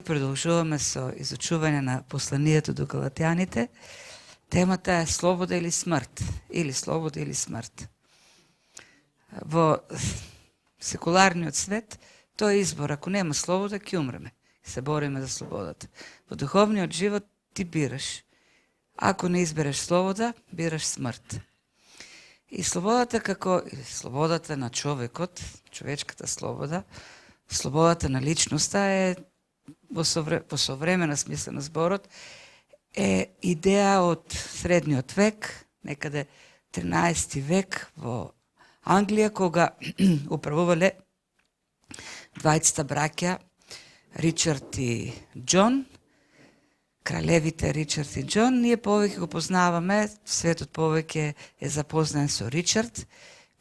продолжуваме со изучување на посланието до Галатјаните. Темата е слобода или смрт, или слобода или смрт. Во секуларниот свет тоа е избор. Ако нема слобода, ќе умреме. Се бориме за слободата. Во духовниот живот ти бираш. Ако не избереш слобода, бираш смрт. И слободата слободата на човекот, човечката слобода, слободата на личноста е во современа смисла на зборот е идеја од средниот век, некаде 13 век во Англија, кога управувале двајцата браќа Ричард и Џон, кралевите Ричард и Џон. Ние повеќе го познаваме, светот повеќе е запознаен со Ричард,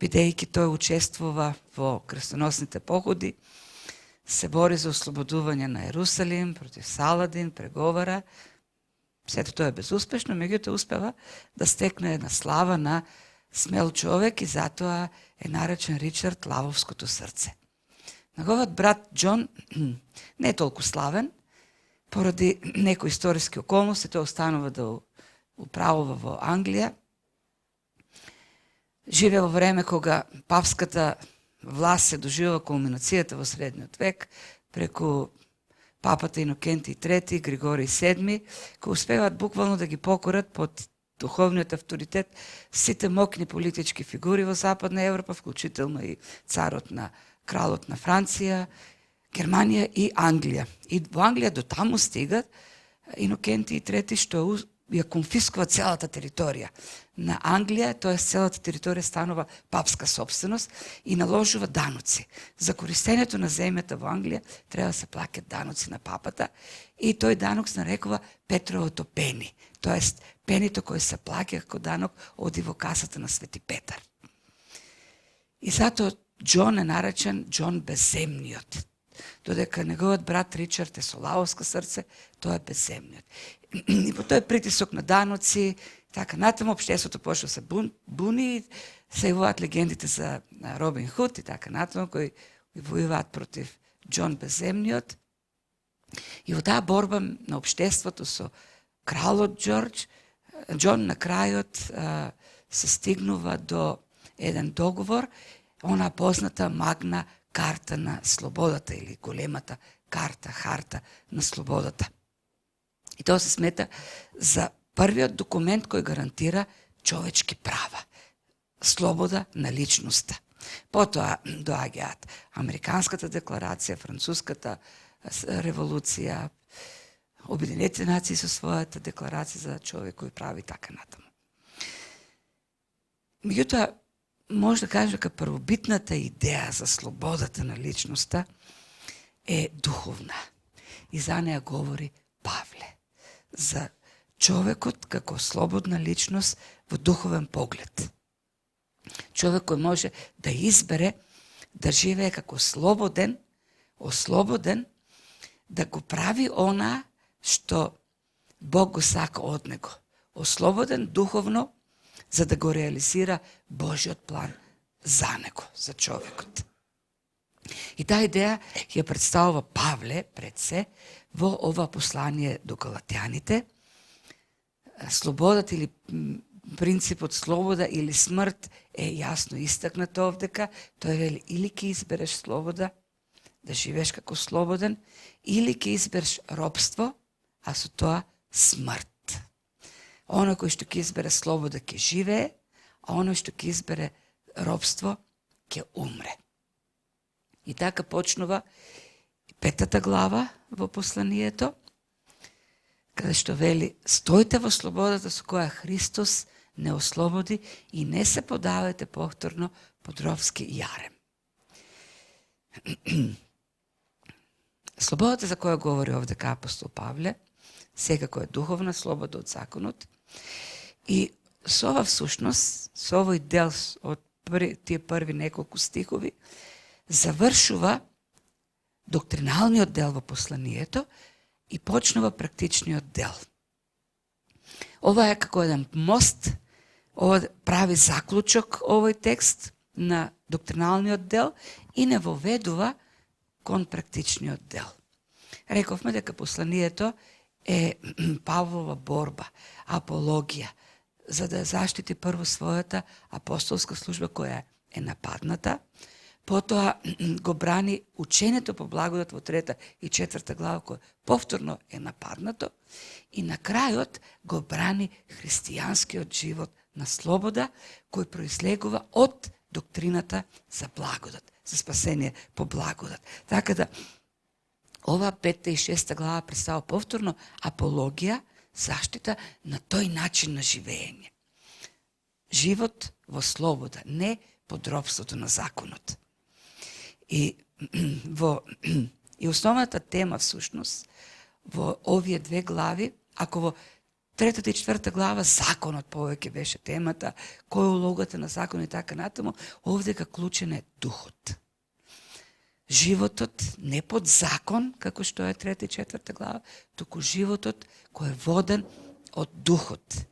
бидејќи тој учествува во крстоносните походи, се бори за ослободување на Ерусалим против Саладин, преговара. Сето тоа е безуспешно, меѓутоа успева да стекне една слава на смел човек и затоа е наречен Ричард лавовското срце. Неговиот брат Џон не е толку славен, поради некои историски околности, тој останува да управува во Англија. Живе во време кога папската власт се доживува кулминацијата во средниот век, преку папата Инокенти III, Григорий VII, кои успеваат буквално да ги покорат под духовниот авторитет сите мокни политички фигури во Западна Европа, вклучително и кралот на Франција, Германија и Англија. И во Англија до таму стигат Инокенти III, што ја конфискува целата територија на Англија, тоа целата територија станува папска собственост и наложува даноци. За користењето на земјата во Англија треба да се плаќаат даноци на папата и тој данок се нарекува Петровото пени, тоест пенито кој се плаќа како данок оди во касата на Свети Петар. И затоа Џон е наречен Џон безземниот. Додека неговиот брат Ричард е со лавовско срце, тоа е безземниот. И по тој притисок на даноци, така натаму општеството почна се буни, се јавуваат легендите за Робин Худ и така натаму, кои војуваат против Џон безземниот. И во таа борба на општеството со кралот Џон на крајот се стигнува до еден договор, она позната Магна карта на слободата или големата харта на слободата. И тоа се смета за првиот документ кој гарантира човечки права, слобода на личноста. Потоа доаѓаат Американската декларација, Француската револуција, Обединетите нации со својата декларација за човекови прави и така натаму. Меѓутоа, може да кажем дека првобитната идеја за слободата на личноста е духовна. И за неја говори Павле. За човекот како слободна личност во духовен поглед. Човек кој може да избере да живее како слободен, ослободен, да го прави она што Бог го сака од него. Ослободен духовно, за да го реализира Божиот план за него, за човекот. И таа идеја ја представува Павле пред се во ова послание до Галатјаните. Слободата или принципот слобода или смрт е јасно истакнато овдека. Тој вели или ќе избереш слобода, да живееш како слободен, или ќе избереш робство, а со тоа смрт. Оно кој што ќе избере слобода ќе живее, а оно што ќе избере робство ќе умре. И така почнува 5 глава во посланието, каде што вели: стојте во слободата со која Христос не ослободи и не се подавајте повторно под робски јарем. Слободата за која говори овдека апостол Павле, секако е духовна слобода од законот. И со ова всушност, со овој дел од тие први неколку стихови, завршува доктриналниот дел во посланието и почнува практичниот дел. Ова е како еден мост, ова прави заклучок овој текст на доктриналниот дел и не воведува кон практичниот дел. Рековме дека посланието е Павлова борба, апологија, за да заштити прво својата апостолска служба која е нападната, потоа го брани учењето по благодат во 3 и 4 глава кој повторно е нападнато и на крајот го брани христијанскиот живот на слобода кој произлегува од доктрината за благодат, за спасение по благодат. Така да ова 5 и 6 глава представува повторно апологија, заштита на тој начин на живење. Живот во слобода, не под робството на законот. И основната тема всушност во овие две глави, ако во 3 и 4 глава законот повеќе беше темата, кој е улогата на закон и така натаму, овдека клучен е духот. Животот не под закон, како што е 3 и 4 глава, туку животот кој е воден од духот.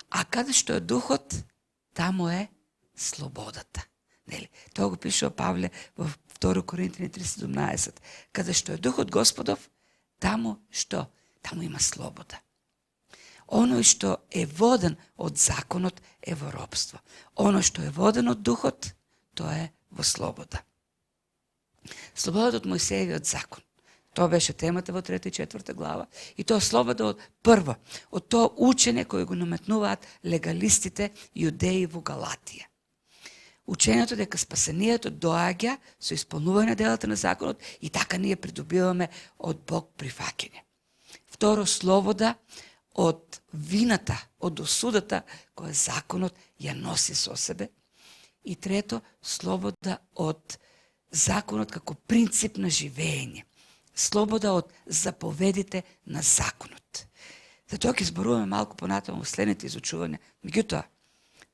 А каде што е духот, таму е слободата. Нели? Тоа го пишува Павле во 2 Коринтини 3:17. Каде што е духот Господов, таму што? Таму има слобода. Оно што е воден од законот е во робство. Оно што е воден од духот, тоа е во слобода. Слободата од Мојсеевиот закон. Тоа беше темата во 3 и 4 глава. И тоа слобода од прво, од тоа учење кој го наметнуваат легалистите јудеи во Галатија. Учењето дека спасението доаѓа со исполнување на делата на законот и така ние придобиваме од Бог прифаќање. Второ, слобода од вината, од осудата која законот ја носи со себе. И трето, слобода од законот како принцип на живење. Слобода од заповедите на законот. Затоа ќе зборуваме малку понатаму во следните изучувања. Меѓутоа,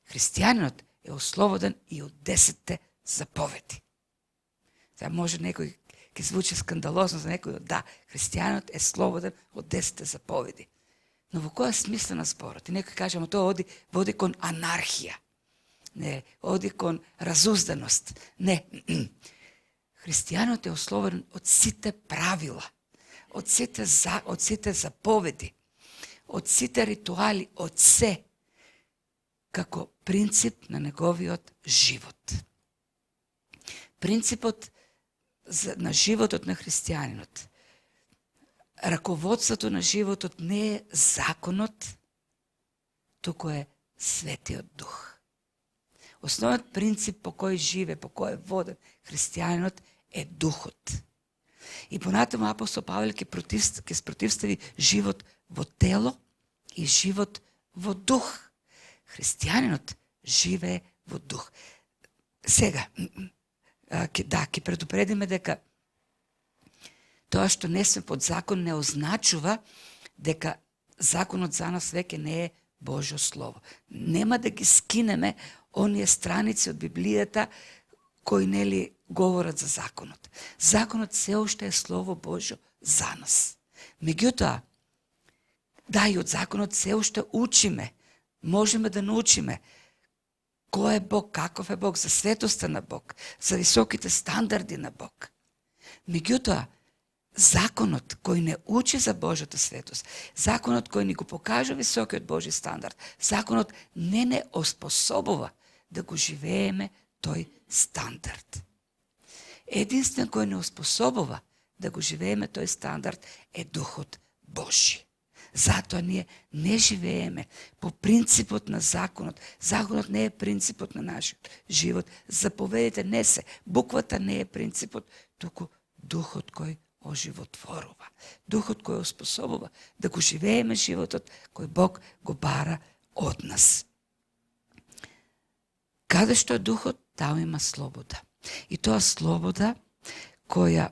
христијанинот е ослободен и од 10 заповеди. Сега може некој ќе звучи скандалозно за некој, да, христијанот е слободен од 10 заповеди. Но во која смисла на зборот? И некој каже, ама тоа води кон анархија. Не, оди кон разузданост. Не. Христијанот е ослободен од сите правила, од сите заповеди, од сите ритуали, од се, како принцип на неговиот живот. Принципот на животот на христијанинот, раководството на животот не е законот, туку е Светиот Дух. Основниот принцип по кој живе, по кој е воден христијанинот е духот. И понатаму апостол Павле ќе спротивстави живот во тело и живот во дух. Христијанинот живее во дух. Сега, ќе предупредиме дека тоа што не сме под закон не означува дека законот за нас веќе не е Божјо слово. Нема да ги скинеме оние страници од Библијата кои нели говорат за законот. Законот се уште е Слово Божјо за нас. Меѓутоа, да, и од законот се уште учиме, можеме да научиме кој е Бог, каков е Бог, за светоста на Бог, за високите стандарди на Бог. Меѓутоа, законот кој не учи за Божјата светост, законот кој ни го покажа високиот Божји стандард, законот не оспособува да го живееме тој стандард. Единствен кој не оспособува да го живееме тој стандард е Духот Божји. Затоа ние не живееме по принципот на законот. Законот не е принципот на нашиот живот. Заповедите не се. Буквата не е принципот, туку Духот кој оживотворува. Духот кој оспособува да го живееме животот кој Бог го бара од нас. Каде што е Духот, таму има слобода. И тоа слобода која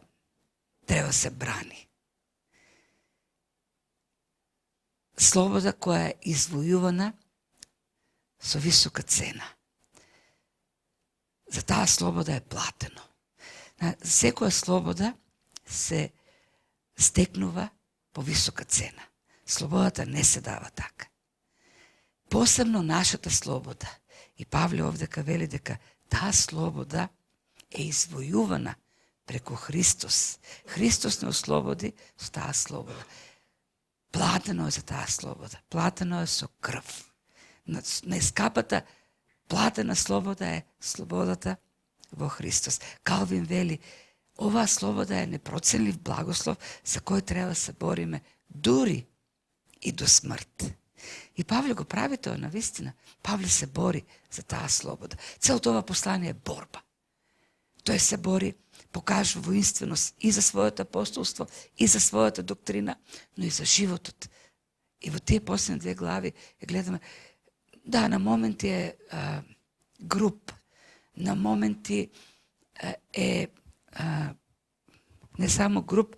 треба се брани. Слобода која е извојувана со висока цена. За таа слобода е платено. Секоја слобода се стекнува по висока цена. Слободата не се дава така. Посебно нашата слобода. И Павле овдека вели дека таа слобода е извојувана преку Христос. Христос не ослободи со таа слобода. Платено е за таа слобода. Платено е со крв. На ескапата платена слобода е слободата во Христос. Калвин вели, оваа слобода е непроценлив благослов за кој треба да се бориме дури и до смрт. И Павле го прави тоа на вистина. Павле се бори за таа слобода. Целото ова послание е борба. Тој се бори, покажува воинственост и за своето апостолство, и за своята доктрина, но и за животот. И во тие последни 2 глави гледаме, да, на моменти е груб, на моменти е не само груб,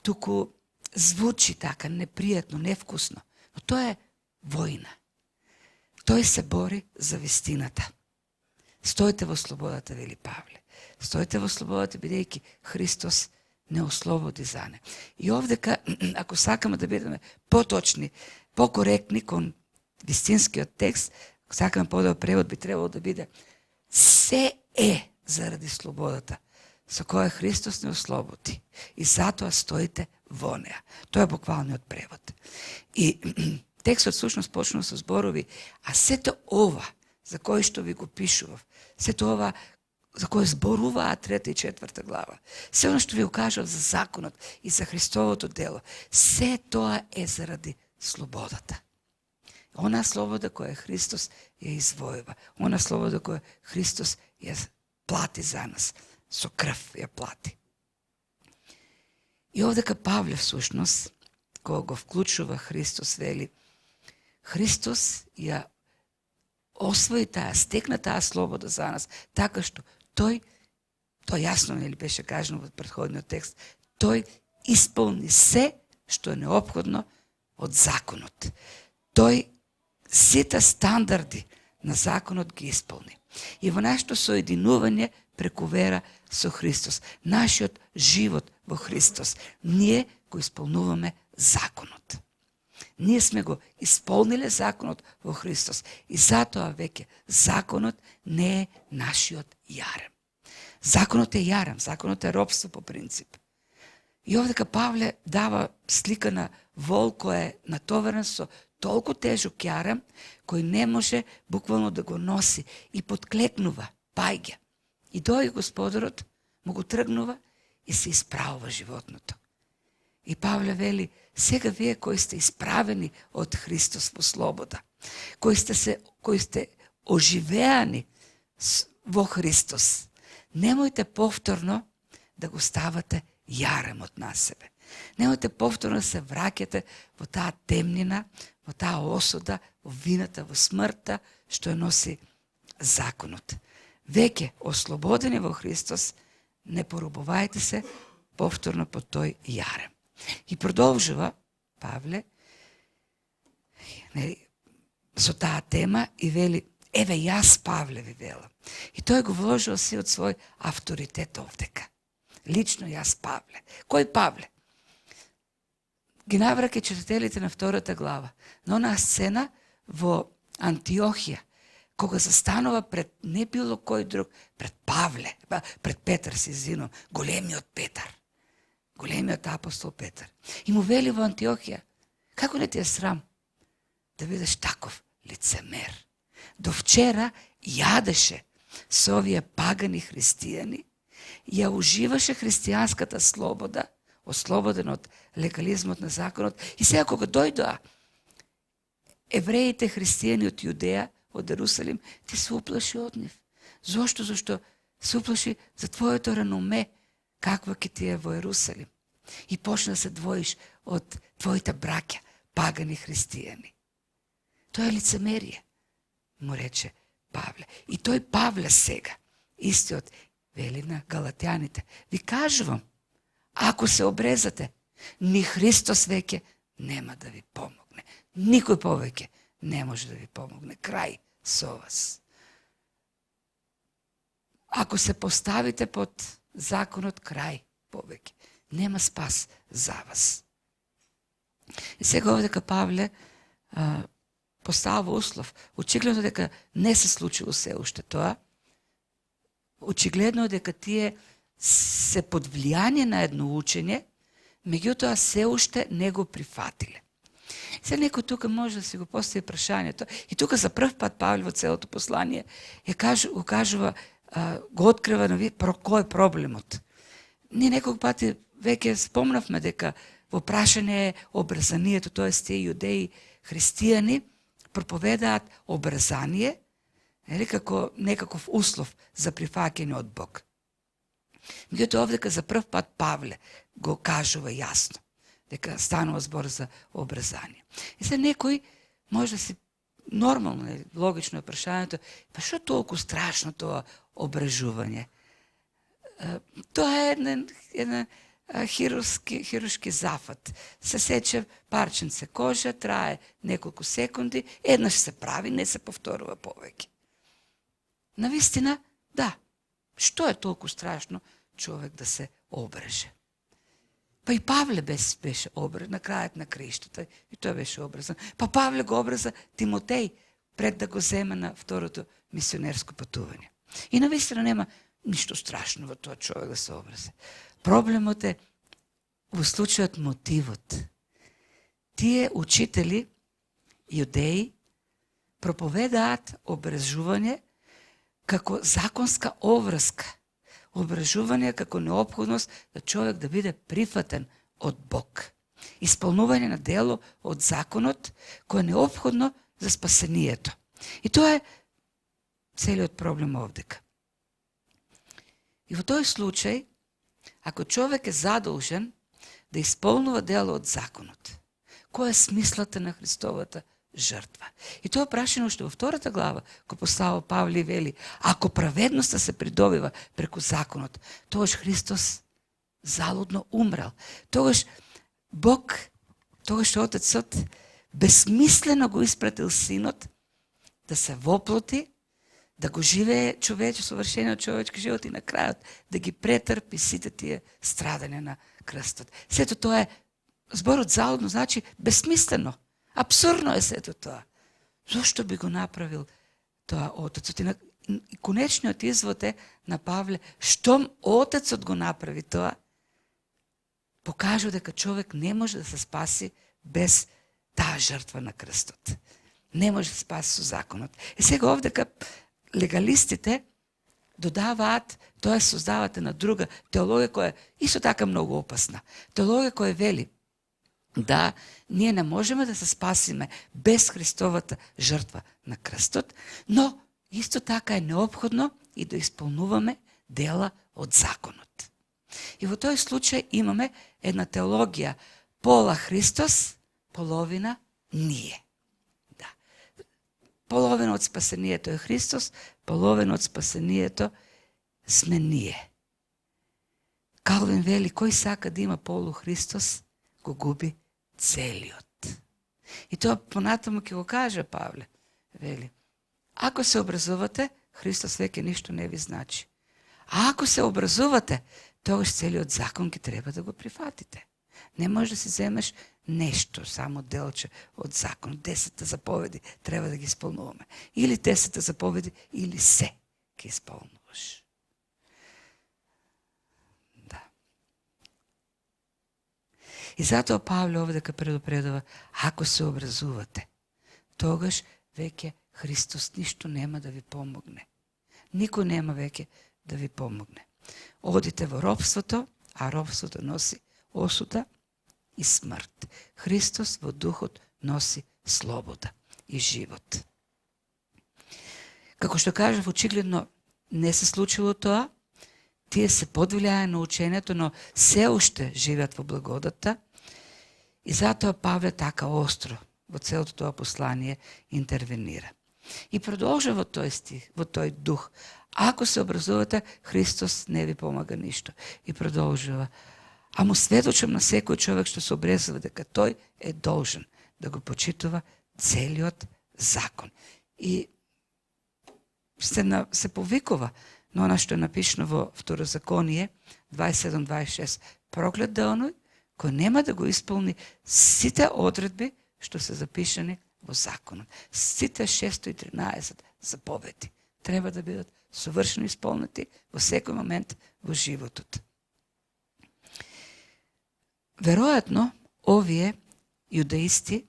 туку звучи така непријатно, невкусно. Но тоа е војна. Тој се бори за вистината. Стоите во слободата, вели Павле. Стоите во слободата, бидејќи Христос не ослободи за не. И овдека, ако сакаме да бидеме поточни, покоректни кон вистинскиот текст, ако сакаме подобар превод, би требало да биде се е заради слободата, со која Христос не ослободи. И затоа стоите во неа. Тоа е буквалниот превод. И текстот всушност почнува со зборови, а сето ова, за кој што ви го пишував, сето ова за кој зборуваа 3 и 4 глава, се оно што ви го кажав за законот и за Христовото дело, се тоа е заради слободата. Она слобода која Христос ја извојува, она слобода која Христос ја плати за нас, со крв ја плати. И овдека Павле всушност, кога го вклучува Христос, вели, Христос ја освои таа, стекна таа слобода за нас, така што тој јасно нели беше кажано во претходниот текст, тој исполни се што е неопходно од законот. Тој сите стандарди на законот ги исполни. И во нашето соединување преку вера со Христос, нашиот живот во Христос, ние го исполнуваме законот. Ние сме го исполниле законот во Христос и затоа веќе законот не е нашиот јарем. Законот е јарем, законот е робство по принцип. И овдека Павле дава слика на вол кој е натоварен со толку тежок јарем, кој не може буквално да го носи и подклекнува, паѓа. И дојде Господарот, му го тргнува и се исправува животното. И Павле вели, сега вие кои сте исправени од Христос во слобода, кои сте оживеани во Христос, немојте повторно да го ставате јаремот на себе. Немојте повторно да се враќате во таа темнина, во таа осуда, во вината, во смртта, што ја носи законот. Веќе ослободени во Христос, не порубувајте се повторно по тој јарем. И продолжува Павле со таа тема и вели, еве јас Павле ви велам. И тој го вложил си од свој авторитет овдека. Лично јас Павле. Кој Павле? Ги навраќа читателите на 2 глава. На онаа сцена во Антиохија, кога застанува пред не било кој друг, пред Павле, пред Петар, се извинувам, големиот Петар. Големиот апостол Петар. И му вели во Антиохија, како не ти е срам да бидеш таков лицемер? До вчера јадеше со овие пагани христијани, ја уживаше христијанската слобода, ослободен од легализмот на законот, и сега кога дојдоа евреите христијани од Јудеја, од Ерусалим, ти се уплаши од нив. Зошто? Зашто се уплаши за твоето реноме, каква ќе ти е во Ерусалим. И почна да се двоиш од твоите браќа, пагани христијани. Тоа е лицемерие, му рече Павле. И тој Павле сега, истиот, вели на галатјаните, ви кажувам, ако се обрезате, ни Христос веќе нема да ви помогне. Никој повеќе не може да ви помогне. Крај со вас. Ако се поставите под законот, крај повеќе. Нема спас за вас. И сега овдека Павле поставува услов. Очигледно дека не се случило се уште тоа. Очигледно дека тие се под влијание на едно учење, меѓутоа се уште не го прифатиле. Се некој тука може да си го постави прашањето, и тука за прв пат Павле во целото послание го кажува, го открива кој е проблемот. Ние неколку пати веќе спомнавме дека во прашање е обрезанието, т.е. тие јудеи христијани проповедаат обрезание, како некаков услов за прифаќање од Бог. Меѓутоа овдека за прв пат Павле го кажува јасно, дека станува збор за обрезание. И се некој може да си нормално, логично е прашањето, па што толку страшно тоа обрежување? Тоа е една хируршки зафат. Се сече парченце кожа, трае неколку секунди, еднаш се прави, не се повторува повеќе. Навистина, да, што е толку страшно човек да се обреже? Па и Павле беше обрезан на крајот на краиштата, и тој беше обрезан. Па Павле го обреза Тимотеј пред да го земе на второто мисионерско патување. И навистина нема ништо страшно во тоа човек да се обрезе. Проблемот е во случајот мотивот. Тие учители, јудеи, проповедаат обрежување како законска обврска. Обрежување како неопходност да човек да биде прифатен од Бог. Исполнување на дело од законот кој е неопходно за спасението. И тоа е целиот проблем овдека. И во тој случај, ако човек е задолжен да исполнува дело од законот, која е смислата на Христовата жртва? И тоа прашено уште во втората глава, кој поставил Павле и вели, ако праведноста се придобива преку законот, тогаш Христос залудно умрел. Тогаш Бог, тогаш Отецот безсмислено го испратил Синот да се воплоти, да го живее совршениот човечки живот и на крајот да ги претрпи сите тие страдања на крстот. Сето тоа е, зборот залудно значи безсмислено. Абсурдно е сето тоа. Зошто би го направил тоа Отецот? И конечниот извод е на Павле, штом Отецот го направи тоа, покажува дека човек не може да се спаси без таа жртва на крстот. Не може да се спаси со законот. И сега овдека легалистите додаваат, тоа создават на друга теологија која е исто така многу опасна. Теологија која вели да ние не можеме да се спасиме без Христовата жртва на крстот, но исто така е неопходно и да исполнуваме дела од законот. И во тој случај имаме една теологија пола Христос, половина ние. Да. Половина од спасението е Христос, половина од спасението сме ние. Калвин вели, кој сака да има полу Христос, го губи целиот. И тоа понатаму ќе го каже Павле. Вели, ако се образувате, Христос веќе ништо не ви значи. А ако се образувате, тогаш целиот закон ќе треба да го прифатите. Не може да си земеш нешто, само делче од закон. 10 заповеди треба да ги исполнуваме. Или 10 заповеди, или се ќе исполнуваш. Да. И затоа Павле овдека предупредува, ако се образувате, тогаш веќе Христос ништо нема да ви помогне. Никој нема веќе да ви помогне. Одите во робството, а робството носи осуда и смрт. Христос во духот носи слобода и живот. Како што кажав, очигледно не се случило тоа, тие се под влијање на учењето, но се уште живеат во благодата и затоа Павле така остро во целото тоа послание интервенира. И продолжа во тој стих, во тој дух. Ако се образувате, Христос не ви помага ништо. И продолжува. А му сведочам на секој човек што се обрезува дека тој е должен да го почитува целиот закон. И се повикува на она што е напишано во Второзаконие 27-26. Проклет да оној кој нема да го исполни сите одредби што се запишани во законот. Сите 613 заповеди треба да бидат совршено исполнети во секој момент во животот. Веројатно, овие јудаисти,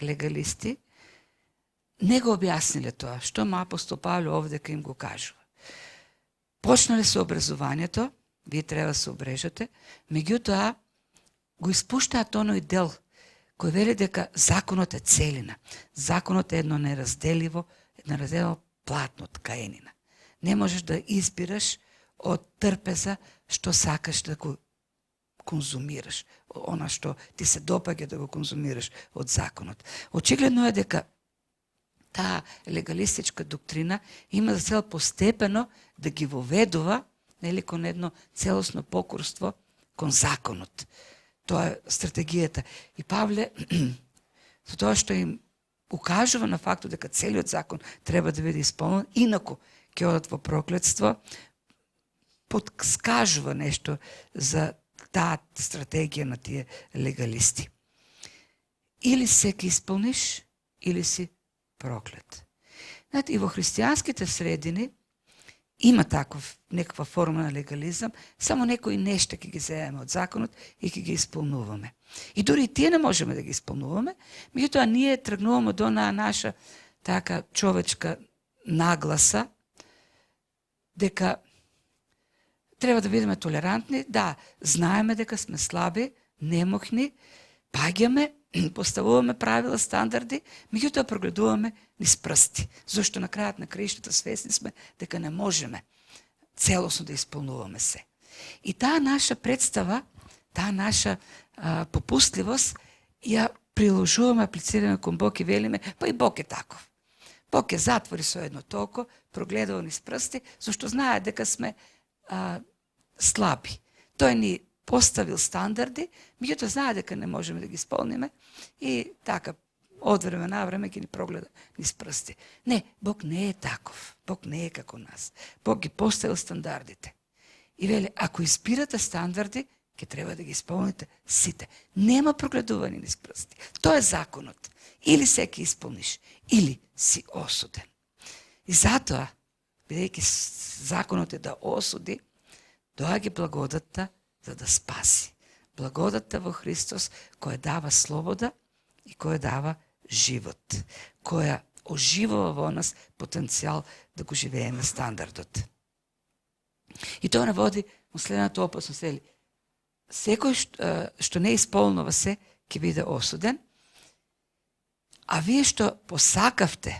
легалисти, не го објасниле тоа, што апостол Павле овдека им го кажува. Почнале со образованието, вие треба да се обрежете, меѓутоа го испуштаат оној дел кој вели дека законот е целина. Законот е едно неразделиво платно од каенина. Не можеш да избираш од трпеза што сакаш да го конзумираш, она што ти се допаѓа да го конзумираш од законот. Очигледно е дека таа легалистичка доктрина има за цел постепено да ги воведува кон едно целосно покорство кон законот. Тоа е стратегијата. И Павле, со тоа што им укажува на фактот дека целиот закон треба да биде исполнен, инаку ќе одат во проклетство, подскажува нешто за таа стратегија на тие легалисти. Или се ќе исполниш, или си проклет. Знаете, и во христијанските средини има некаква форма на легализам, само некои нешта ќе ги земеме од законот и ќе ги исполнуваме. И дури и тие не можеме да ги исполнуваме, меѓутоа ние тргнуваме до наша така човечка нагласа дека треба да бидеме толерантни, да, знаеме дека сме слаби, немохни, паѓаме, поставуваме правила, стандарди, меѓутоа прогледуваме низ прсти. Зошто на крајот на краиштата свесни сме дека не можеме целосно да исполнуваме се. И таа наша представа, таа наша попустливост ја приложуваме, аплицираме кон Бог и велиме, па и Бог е таков. Бог ја затвори со едно толко, прогледува низ прсти, зашто знае дека сме слаби. Тој ни поставил стандарди, меѓутоа знае дека не можеме да ги исполниме и така од време на време ќе ни прогледа низ прсти. Не, Бог не е таков. Бог не е како нас. Бог ги поставил стандардите. И вели, ако избирате стандарди, ќе треба да ги исполните сите. Нема прогледување низ прсти. Тоа е законот. Или се ќе исполниш, или си осуден. И затоа, бидејќи законот е да осуди, доаѓа благодатта за да спаси. Благодатта во Христос која дава слобода и која дава живот, која оживува во нас потенцијал да го живееме стандардот. И тоа наводи во следната опасност. Секој што не исполнува се, ќе биде осуден, а вие што посакавте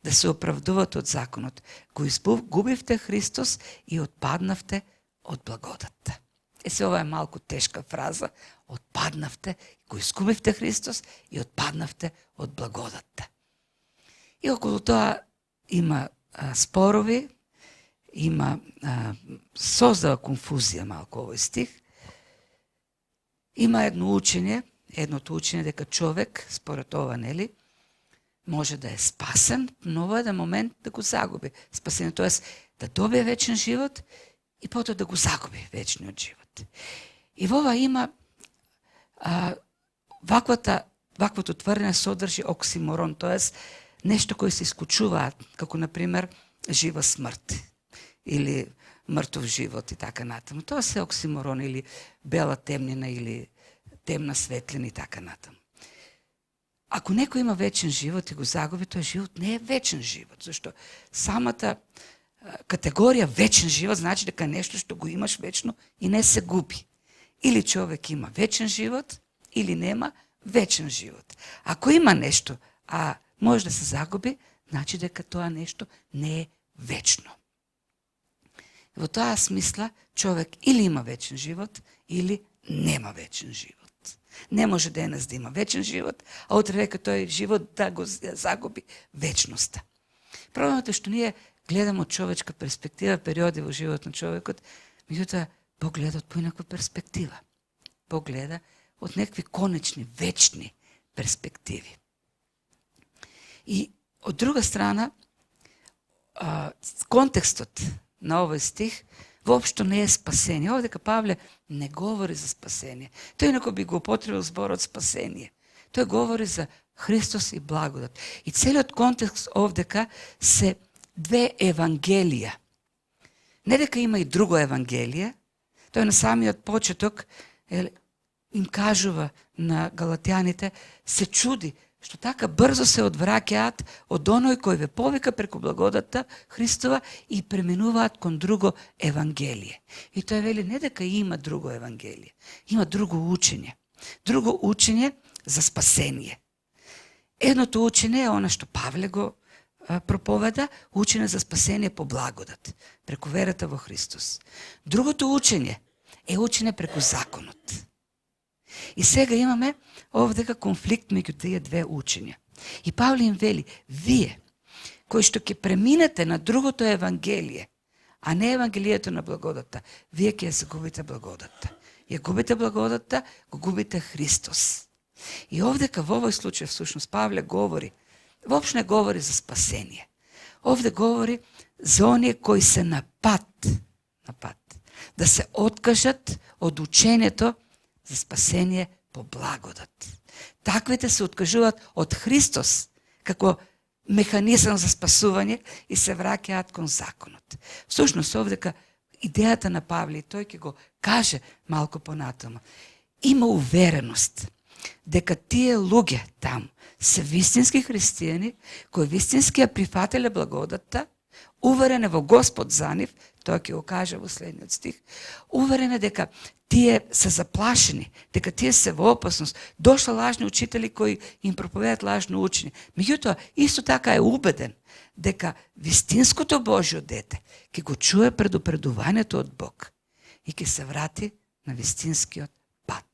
да се оправдувате од законот, го изгубивте Христос и отпаднавте од благодатта. Ова е малку тешка фраза. Отпаднавте, го изгубивте Христос и отпаднавте од благодатта. И околу тоа има спорови, има создава конфузија малку овој стих. Има едното учење дека човек, според ова, нели, може да е спасен, но во еден момент да го загуби спасение, тоест да добие вечен живот и потоа да го загуби вечниот живот. И во ова има ваквото тврдење содржи оксиморон, тоест нешто кој се исклучуваат, како например жива смрт или мртов живот и така натаму. Тоа се оксиморон или бела темнина или темна светлина и така натаму. Ако некој има вечен живот и го загуби, тој живот не е вечен живот, зашто самата категорија вечен живот значи дека нешто што го имаш вечно и не се губи. Или човек има вечен живот, или нема вечен живот. Ако има нешто, а може да се загуби, значи дека тоа нешто не е вечно. Во тоа смисла човек или има вечен живот, или нема вечен живот. Не може денес да има вечен живот, а утре века тој живот да го загуби вечноста. Проблемот е што ние гледаме од човечка перспектива периоди во живот на човекот, меѓутоа Бог гледа од поинаква перспектива. Бог гледа од некакви конечни, вечни перспективи. И од друга страна, контекстот на овој стих воопшто не е спасение. Овдека Павле не говори за спасение. Тој инако би го употребил зборот спасение. Тој говори за Христос и благодат. И целиот контекст овдека се две евангелија. Не дека има и друго евангелие, тој на самиот почеток им кажува на галатјаните, се чуди што така брзо се одвраќаат од оној кој ве повика преку благодата Христова и пременуваат кон друго евангелие. И тој вели не дека има друго евангелие, има друго учење. Друго учење за спасение. Едното учење е она што Павле го проповеда, учење за спасение по благодат, преку верата во Христос. Другото учење е учење преку законот. И сега имаме овдека конфликт меѓу тие две учења. И Павле им вели, вие, кои што ќе преминете на другото евангелие, а не евангелието на благодата, вие ќе ја загубите благодата. Ја губите благодата, го губите Христос. И овдека во овој случај, всушност, Павле говори, воопшто не говори за спасение. Овде говори за оние кои се на пат, да се откажат од учењето за спасение по благодат. Таквите се откажуваат од Христос како механизам за спасување и се враќаат кон законот. Всушност, овдека идејата на Павле, тој ќе го каже малку понатаму, има увереност дека тие луѓе таму се вистински христијани, кои вистински ја прифателе благодатта, уверене во Господ за нив, тој ќе го каже во следниот стих, уверене дека тие се заплашени, дека тие се во опасност, дошла лажни учители кои им проповедат лажно учење. Меѓутоа, исто така е убеден дека вистинското Божјо дете ќе го чуе предупредувањето од Бог и ќе се врати на вистинскиот пат.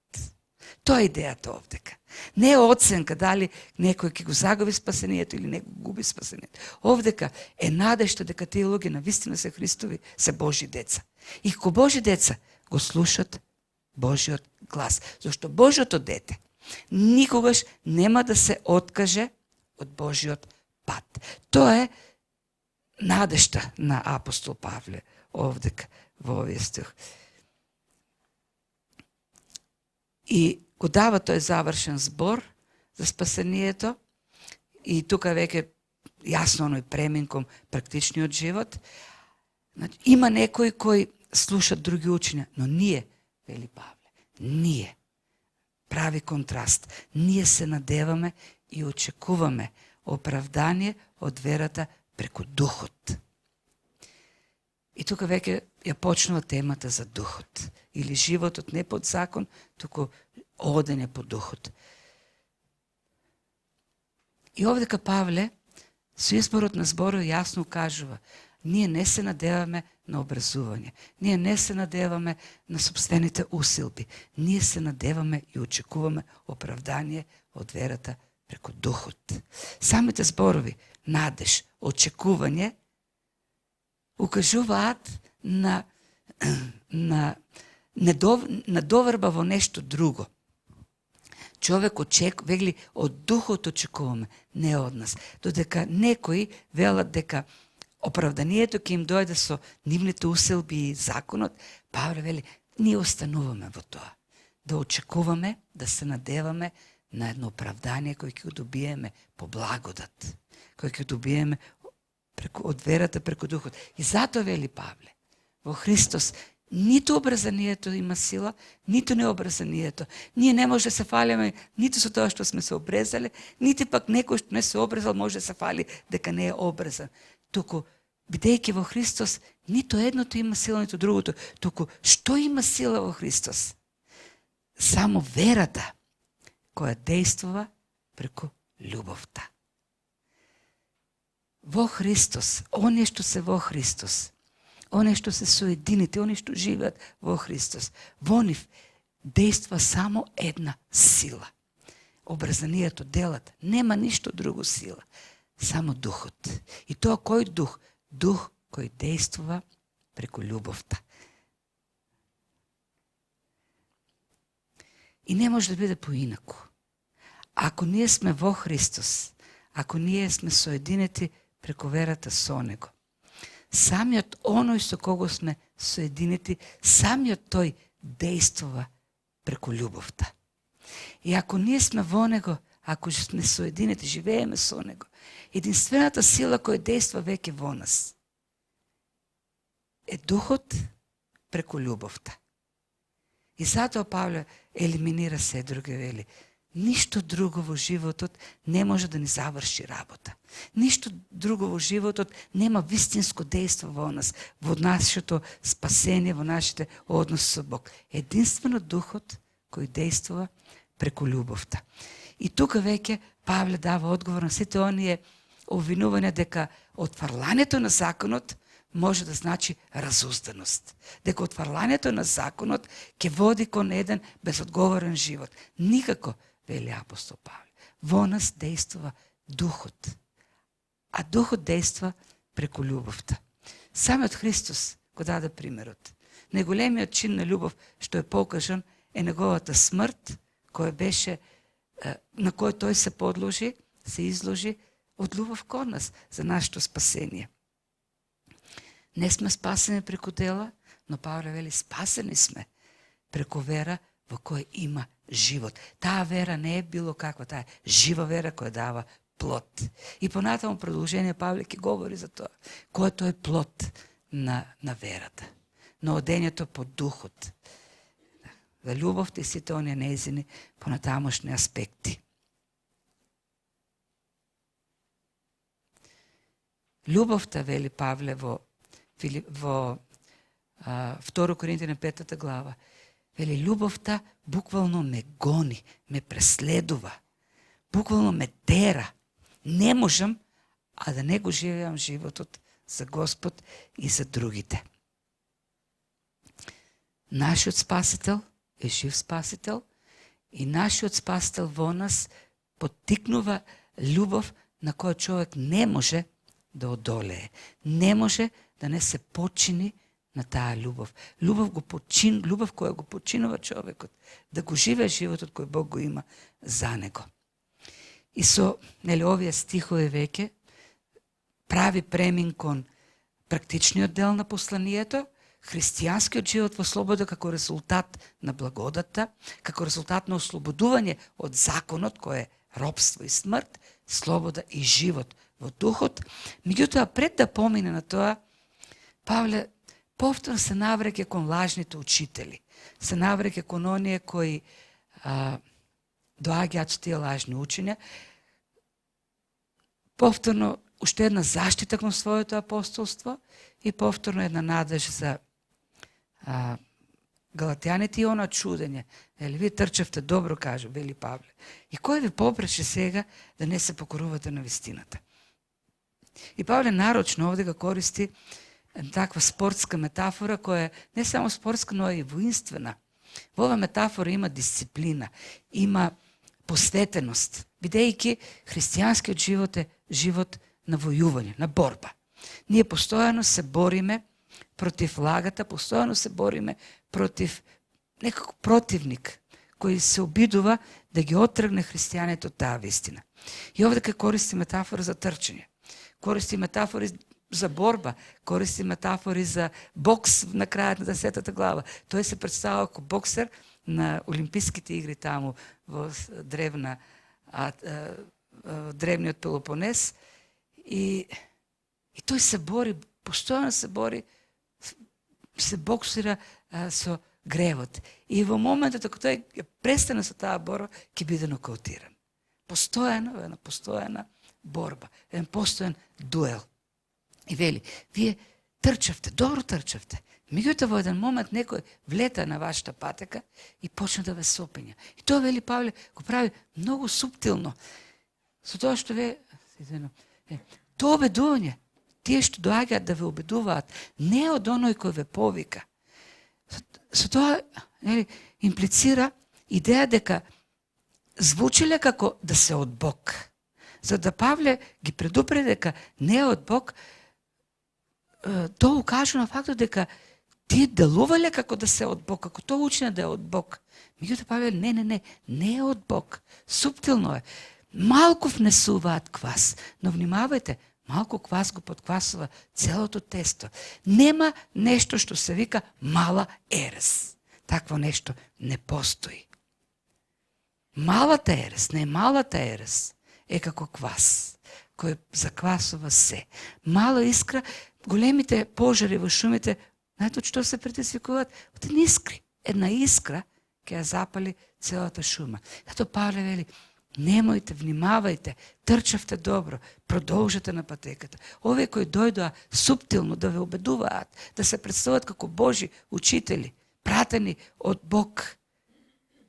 Тоа е идејата овдека. Не е оценка дали некој ќе го загуби спасението или не го губи спасението. Овдека е надежта дека тие луѓе навистина се Христови, се Божји деца. И како Божји деца го слушат Божјиот глас. Зашто Божјото дете никогаш нема да се откаже од Божјиот пат. Тоа е надежта на апостол Павле овдека во овој стих. И го дава тој завршен збор за спасението и тука веќе јасно оној премин кон практичниот живот. Значи, има некои кои слушат други учења, но ние, вели Павле, ние, прави контраст, ние се надеваме и очекуваме оправдание од верата преку духот. И тука веќе ја почнува темата за духот. Или животот не под закон, туку одење по духот. И овдека Павле, со изборот на зборот јасно кажува, ние не се надеваме на образување. Ние не се надеваме на собствените усилби. Ние се надеваме и очекуваме оправдание од верата преку духот. Самите зборови, надеж, очекување, укажуваат на доверба во нешто друго. Човек вели од духот очекуваме, не од нас. Додека некои велат дека оправданието ќе им дојде со нивните усилби и законот, Павле вели, ние остануваме во тоа. Да очекуваме, да се надеваме на едно оправдание кој ќе го добиеме по благодат, кој ќе добиеме од верата преку духот. И затоа вели Павле, во Христос ниту обрезанието има сила, ниту необрезанието. Ние не може да се фалиме ниту со тоа што сме се обрезале, нити пак некој што не се обрезал може да се фали дека не е обрезан. Туку, бидејќи во Христос, нито едното има сила, нито другото. Туку, што има сила во Христос? Само верата, која действува преку љубовта. Во Христос, оние што се во Христос, оние што се соедините, оние што живеат во Христос, во нив действа само една сила. Обрезанието, делата, нема ништо друго сила. Само духот. И тоа кој дух? Дух кој действува преку љубовта. И не може да биде поинаку. Ако ние сме во Христос, ако ние сме соединети преку верата со Него, самиот оној со кого сме соединети, самиот тој действува преку љубовта. И ако ние сме во Него, ако сме соединети, живееме со Него, единствената сила која действа веќе во нас е духот преку љубовта. И затоа Павле елиминира се други, вели. Ништо друго во животот не може да ни заврши работа. Ништо друго во животот нема вистинско дејство во нас, во нашето спасение, во нашите односи со Бог. Единствено духот кој дејствува преку љубовта. И тука веќе Павле дава одговор на сите оние обвинувања дека отфрлањето на законот може да значи разузданост. Дека отфрлањето на законот ќе води кон еден безодговорен живот. Никако, вели апостол Павле. Во нас дејствува духот. А духот дејства преку љубовта. Самиот Христос го даде примерот. Најголемиот чин на љубов што е покажан е неговата смрт, која беше, на кој тој се подложи, се изложи од љубов кон нас за нашето спасение. Не сме спасени преку дела, но Павле вели спасени сме преку вера во која има живот. Таа вера не е било каква, таа е жива вера која дава плод. И понатаму продолжение Павле ќе говори за тоа. Кој е тој плод на верата? На одењето по духот. За љубовта и сите оние нејзини понатамошни аспекти. Љубовта, вели Павле во 2 Коринтијани 5 глава, вели љубовта буквално ме гони, ме преследува, буквално ме тера. Не можам, а да не го живеам животот за Господ и за другите. Нашиот Спасител е жив Спасител и нашиот Спасител во нас поттикнува љубов на која човек не може да одолее. Не може да не се почини на таа љубов. Љубов која го починува човекот, да го живее животот кој Бог го има за него. И со овие стихови веќе прави премин кон практичниот дел на посланието, христијанскиот живот во слобода како резултат на благодата, како резултат на ослободување од законот кој е робство и смрт, слобода и живот во духот. Меѓутоа, пред да помине на тоа, Павле повторно се навреќе кон лажните учители. Се навреќе кон оние кои доаѓаат со тие лажни учења. Повторно уште една заштита кон своето апостолство и повторно една надеж за галатјаните и она чудење. Вие трчевте добро, кажа, вели Павле. И кој ви попречи сега да не се покорувате на вистината? И Павле нарочно овде го користи таква спортска метафора, која е не само спортска, но и воинствена. Во оваа метафора има дисциплина, има посветеност, бидејќи христијанскиот живот е живот на војување, на борба. Ние постојано се бориме против лагата, постојано се бориме против некако противник кој се обидува да ги отргне христијаните од таа вистина. И овде кај користи метафора за трчање, користи метафори за борба, користи метафори за бокс на крајот на 10 глава. Тој се представува како боксер на Олимписките игри таму во древниот Пелопонес и тој се бори, постојано се бори, се боксира со гревот. И во моментот кога тој ќе престане со таа борба, ќе биде нокаутиран. Постојано, една постојана борба, еден постојан дуел. И вели, вие трчавте, добро трчавте. Меѓутоа во еден момент некој влета на вашата патека и почна да ве сопења. И тоа, вели Павле, го прави многу суптилно. Со тоа што тоа обидување, тие што доаѓаат да ве обидуваат, не од оној кој ве повика. Со тоа имплицира идеја дека звучеле како да се од Бог. За да Павле ги предупреди дека не е од Бог, тоа укажува на фактот дека тие делувале како да се од Бог, како тоа учене да е од Бог. Меѓутоа Павле, не е од Бог. Суптилно е. Малку внесуваат квас, но внимавајте, малку квас го подквасува целото тесто. Нема нешто што се вика мала ерес. Такво нешто не постои. Малата ерес, не малата ерес, е како квас, кој заквасува се. Мала искра, големите пожари во шумите Знаете от што се предизвикуваат? Од една искра ќе ја запали целата шума. Зато Павле вели, немојте, внимавајте, трчавте добро, продолжете на патеката. Овие кои дојдоа суптилно да ве убедуваат, да се представат како Божи учители, пратени од Бог,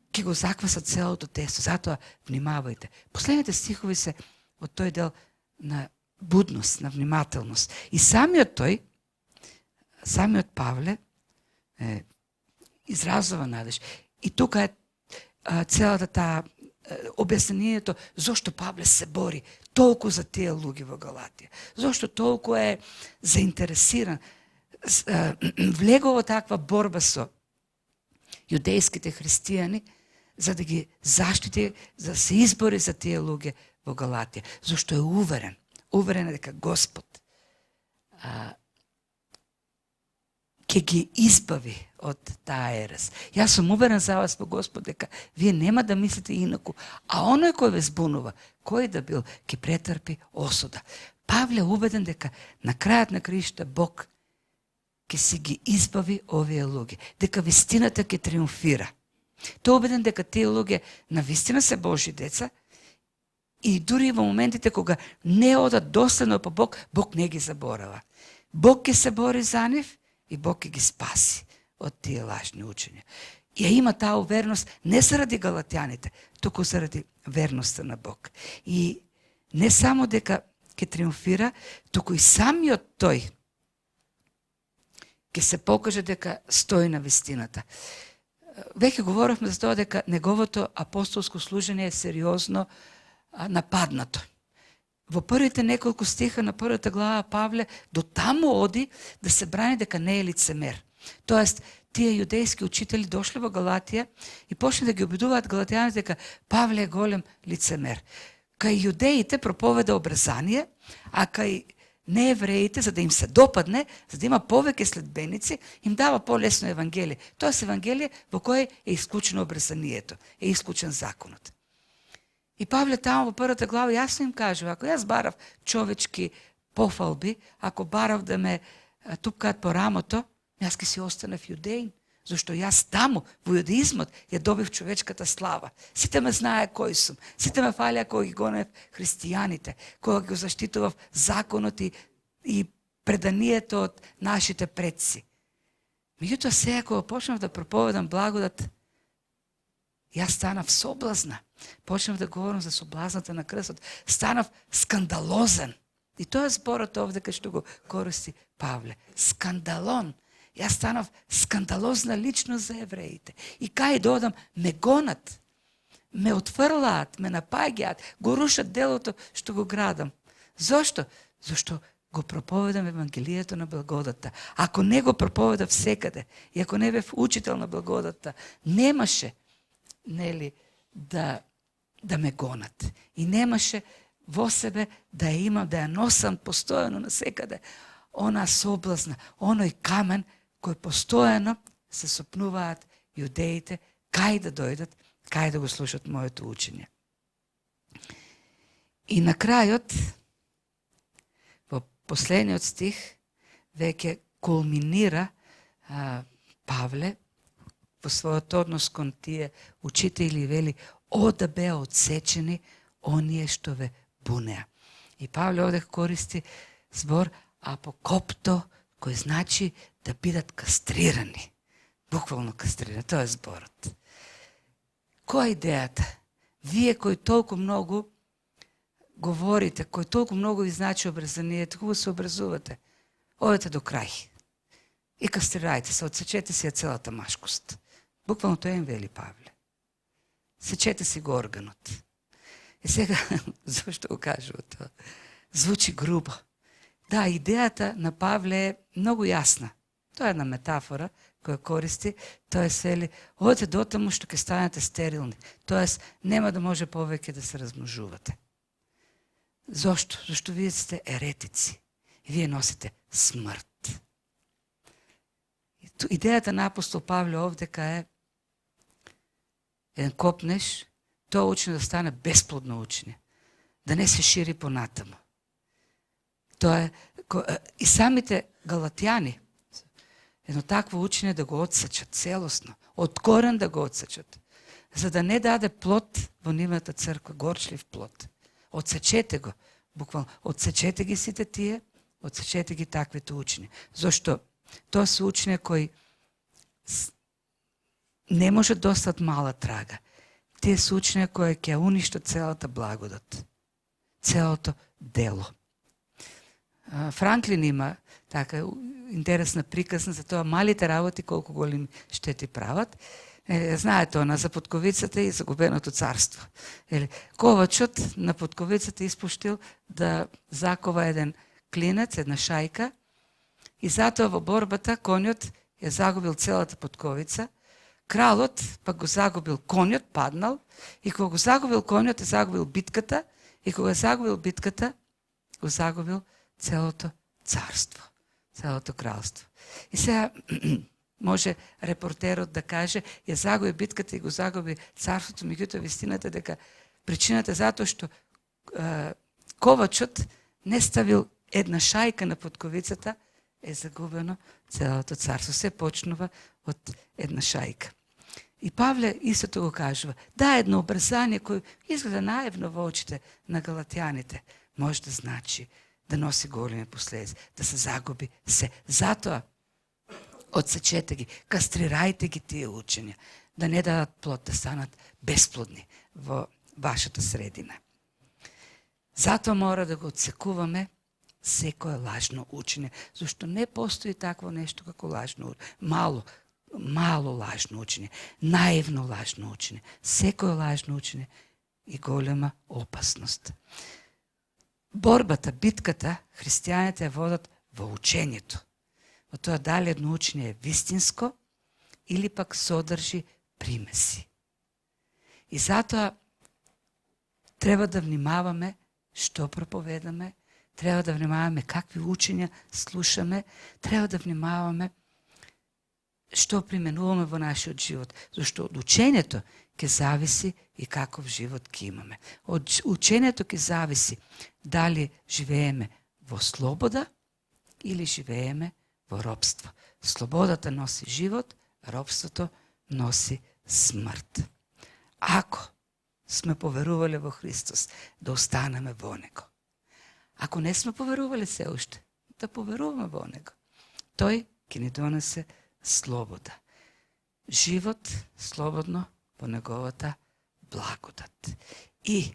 ќе го заквасат целото тесто. Затоа внимавајте. Последните стихови се од тој дел на будност, на внимателност. И самиот Павле изразува надеж. И тука е целата таа објаснението зошто Павле се бори толку за тие луѓе во Галатија. Зошто толку е заинтересиран, влегол во таква борба со јудејските христијани, за да ги заштити, за да се избори за тие луѓе во Галатија. Зошто е уверен е дека Господ ќе ги избави од таа ерес. Јас сум уверен за вас во Господ дека вие нема да мислите инаку, а оној кој ве збунува, кој да бил, ќе претрпи осуда. Павле убеден дека на крајот на краишта Бог ќе си ги избави овие луѓе, дека вистината ќе триумфира. Тој убеден дека тие луѓе навистина се Божи деца и дури во моментите кога не одат доследно по Бог, Бог не ги заборава. Бог ќе се бори за нив и Бог ќе ги спаси од тие лажни учења. И има таа увереност не заради галатјаните, туку заради верноста на Бог. И не само дека ќе триумфира, туку и самиот тој ќе се покаже дека стои на вистината. Веќе говоревме за тоа дека неговото апостолско служење е сериозно нападнато. Во првите неколку стиха на првата глава Павле до таму оди да се брани дека не е лицемер. Тоест, тие јудејски учители дошли во Галатија и почнали да ги обидуваат галатјаните дека Павле е голем лицемер. Кај јудеите проповеда обрезание, а кај неевреите, за да им се допадне, за да има повеќе следбеници, им дава по-лесно евангелие. Тоест евангелие во кое е исклучено обрезанието, е исклучен законот. И Павле таму во првата глава јасно им кажува, ако јас барав човечки пофалби, ако барав да ме тупкаат по рамото, јас ке си останав јудеин, зашто јас таму, во јудеизмот, ја добив човечката слава. Сите ме знае кој сум, сите ме фалија кога ги гонев христијаните, кога го заштитував законот и преданието од нашите предци. Меѓутоа сега кога почнав да проповедам благодат, јас станав соблазна. Почнав да говорам за соблазната на крстот. Станав скандалозен. И тоа е зборот овде кај што го користи Павле. Скандалон. Јас станав скандалозна личност за евреите. И кај додам, ме гонат, ме отфрлаат, ме напаѓаат, го рушат делото што го градам. Зошто? Зошто го проповедам евангелието на благодата. Ако не го проповедав секаде, и ако не бев учител на благодата, немаше да ме гонат. И немаше во себе да ја имам, да ја носам постојано на секаде. Она соблазна, оној камен кој постојано се сопнуваат јудеите, кај да дојдат, кај да го слушат моето учење. И на крајот, во последниот стих, веќе кулминира Павле во својот однос кон тие учители, вели, да беа одсечени оние што ве бунеа. И Павле овде користи збор апокопто, кој значи да бидат кастрирани. Буквално кастрирани, тоа е зборот. Која е идејата? Вие кои толку многу говорите, кои толку многу ви значи обрезанието, хубаво се образувате, одете до крај. И кастрирајте се, одсечете си ја целата машкост. Буквално тоа им вели Павле. Сечете си го органот. И сега, зашто го кажува тоа? Звучи грубо. Да, идејата на Павле е многу јасна. Тоа е една метафора која користи. Тоа е свели, одете дотаму што ќе станете стерилни. Тоест, нема да може повеќе да се размножувате. Зошто? Зашто вие сте еретици. И вие носите смрт. Идејата на апостол Павле овдека е еден копнеш, тоа учење да стане бесплодно учење, да не се шири понатаму. Тоа е, и самите галатјани едно такво учење да го отсечат целосно, од корен да го отсечат, за да не даде плод во нивната црква, горчлив плод. Отсечете го, буквално, отсечете ги сите тие, отсечете ги таквите учења. Зошто тоа се учења кои не може да остат мала трага. Тие се учења кои ќе уништат целата благодат, целото дело. Франклин има така интересна приказна за тоа малите работи колку големи штети прават. Знаете она за потковицата и загубеното царство. Ковачот на потковицата испуштил да закова еден клинец, една шајка, и затоа во борбата конјот ја загубил целата потковица. Кралот пак го загубил конјот, паднал, и кога го загубил конјот, е загубил битката, и кога загубил битката, го загубил целото царство, целото кралство. И сега може репортерот да каже, ја загуби битката и го загуби царството, меѓутоа вистината дека причината затоа што ковачот не ставил една шајка на потковицата, е загубено целото царство. Се почнува од една шајка. И Павле истото го кажува. Да, едно обрзание кој изгледа наивно во очите на галатјаните, може да значи да носи големи последици, да се загуби се. Затоа отсечете ги, кастрирајте ги тие учења, да не дадат плод, да станат бесплодни во вашата средина. Затоа мора да го отсекуваме секое лажно учење, зашто не постои такво нешто како лажно учење. Мало лажно учење, наивно лажно учење. Секое лажно учење и голема опасност. Борбата, битката, христијаните ја водат во учењето. Во тоа дали едно учење е вистинско или пак содржи примеси. И затоа треба да внимаваме што проповедаме, треба да внимаваме какви учења слушаме, треба да внимаваме што применуваме во нашиот живот, зашто од учењето ќе зависи и каков живот ќе имаме. Од учењето ќе зависи дали живееме во слобода или живееме во робство. Слободата носи живот, робството носи смрт. Ако сме поверувале во Христос, да останеме во Него. Ако не сме поверувале се уште, да поверуваме во Него. Тој ќе ни донесе слобода. Живот слободно во Неговата благодат. И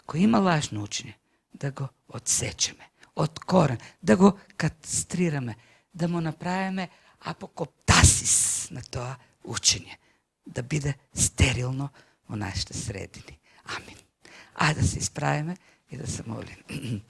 ако има лажно учење, да го отсечеме од корен, да го кастрираме, да му направиме апокоптасис на тоа учење, да биде стерилно во нашите средини. Амин. Ајде да се исправиме и да се молим.